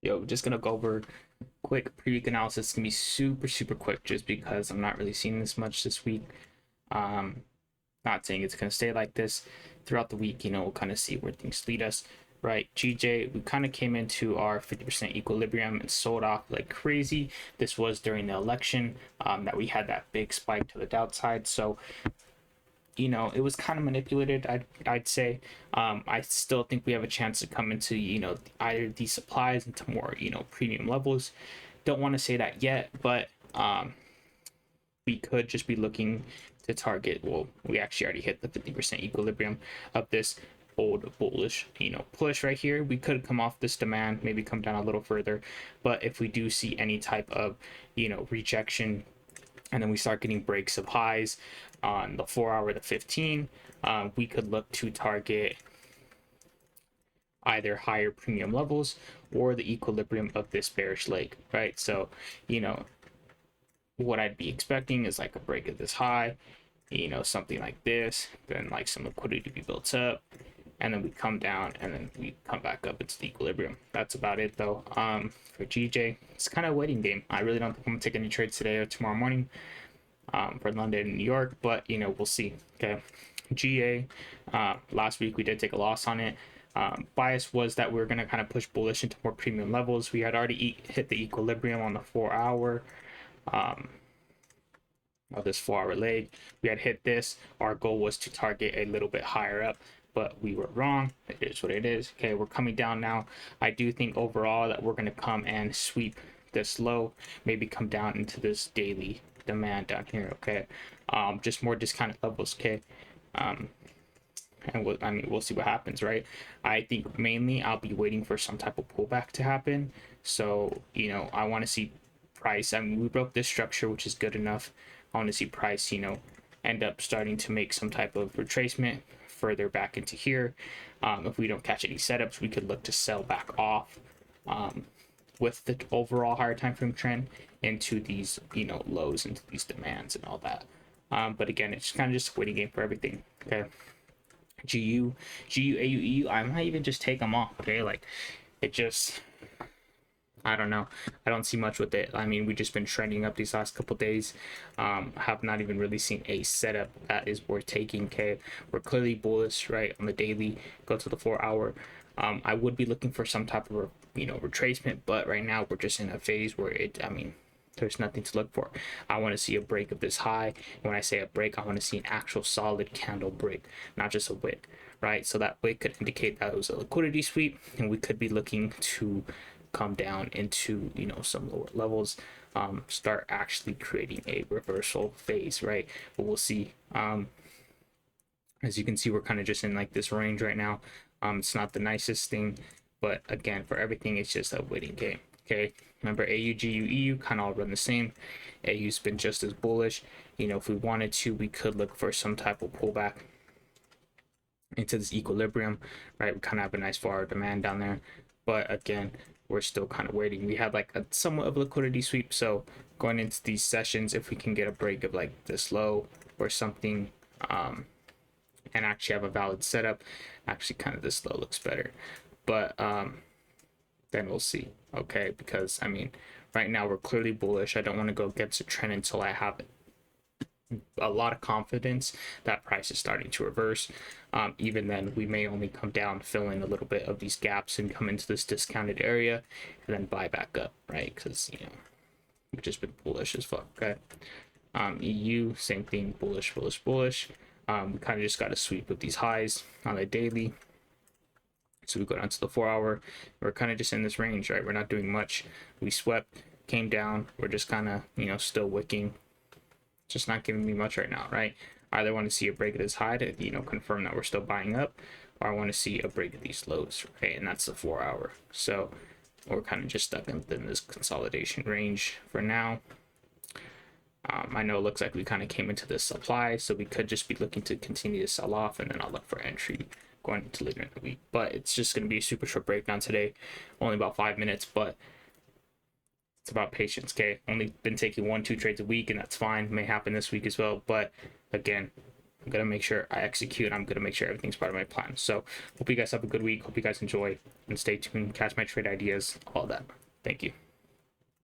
Yo, just gonna go over quick pre-week analysis. It's gonna be super quick just because I'm not really seeing this much this week. Um, Not saying it's gonna stay like this throughout the week. We'll kind of see where things lead us. Right, GJ, we kind of came into our 50% equilibrium and sold off like crazy. This was during the election that we had that big spike to the downside. So it was kind of manipulated. I'd say. I still think we have a chance to come into either these supplies into more premium levels. Don't want to say that yet, but we could just be looking to target. Well, we actually already hit the 50% equilibrium of this old bullish push right here. We could come off this demand, maybe come down a little further, but if we do see any type of rejection, and then we start getting breaks of highs on the 4 hour to 15, we could look to target either higher premium levels or the equilibrium of this bearish leg, right? So you know what I'd be expecting is like a break of this high, something like this, then like some liquidity to be built up, and then we come down and then we come back up into the equilibrium. That's about it though. For GJ, it's kind of a waiting game. I really don't think I'm gonna take any trades today or tomorrow morning for London and New York, but we'll see. Okay, GA, last week we did take a loss on it. Bias was that we were going to kind of push bullish into more premium levels. We had already hit the equilibrium on the 4 hour of this 4 hour leg. We had hit this. Our goal was to target a little bit higher up, but we were wrong. It is what it is. Okay, we're coming down now. I do think overall that we're going to come and sweep this low, maybe come down into this daily demand down here. Okay, just more discounted levels. Okay, and we'll see what happens, right? I think mainly I'll be waiting for some type of pullback to happen. So I want to see price. I mean, we broke this structure, which is good enough. I want to see price end up starting to make some type of retracement further back into here. If we don't catch any setups, we could look to sell back off with the overall higher time frame trend into these lows, into these demands and all that. But again, it's kind of just a waiting game for everything. Okay, GU, AU, I might even just take them off. Okay, like it just, I don't know. I don't see much with it. I mean, we've just been trending up these last couple days. Have not even really seen a setup that is worth taking. Okay, we're clearly bullish, right? On the daily, go to the 4 hour. I would be looking for some type of retracement, but right now we're just in a phase where there's nothing to look for. I want to see a break of this high. When I say a break, I want to see an actual solid candle break, not just a wick, right? So that wick could indicate that it was a liquidity sweep, and we could be looking to come down into some lower levels, start actually creating a reversal phase, right? But we'll see. As you can see, we're kind of just in like this range right now. It's not the nicest thing, but again, for everything, it's just a waiting game. Okay, remember AU, GU, EU kind of all run the same. AU's been just as bullish. If we wanted to, we could look for some type of pullback into this equilibrium, right? We kind of have a nice 4 hour demand down there, but again, we're still kind of waiting. We had like a somewhat of a liquidity sweep, so going into these sessions, if we can get a break of like this low or something, and actually have a valid setup, actually kind of this low looks better, but then we'll see. Okay, because I mean, right now we're clearly bullish. I don't want to go against the trend until I have a lot of confidence that price is starting to reverse. Even then, we may only come down, fill in a little bit of these gaps, and come into this discounted area, and then buy back up, right? Because we've just been bullish as fuck. Okay. EU, same thing, bullish. We kind of just got a sweep of these highs on the daily. So we go down to the 4 hour. We're kind of just in this range, right? We're not doing much. We swept, came down. We're just kind of still wicking. Just not giving me much right now, right? I either want to see a break of this high to confirm that we're still buying up, or I want to see a break of these lows, right? And that's the 4 hour. So we're kind of just stuck within this consolidation range for now. I know it looks like we kind of came into this supply, so we could just be looking to continue to sell off, and then I'll look for entry going into later in the week. But it's just going to be a super short breakdown today, only about 5 minutes, but it's about patience. Okay, only been taking 1-2 trades a week, and that's fine. May happen this week as well, but again, I'm gonna make sure I execute. I'm gonna make sure everything's part of my plan. So hope you guys have a good week. Hope you guys enjoy and stay tuned. Catch my trade ideas, all that. Thank you.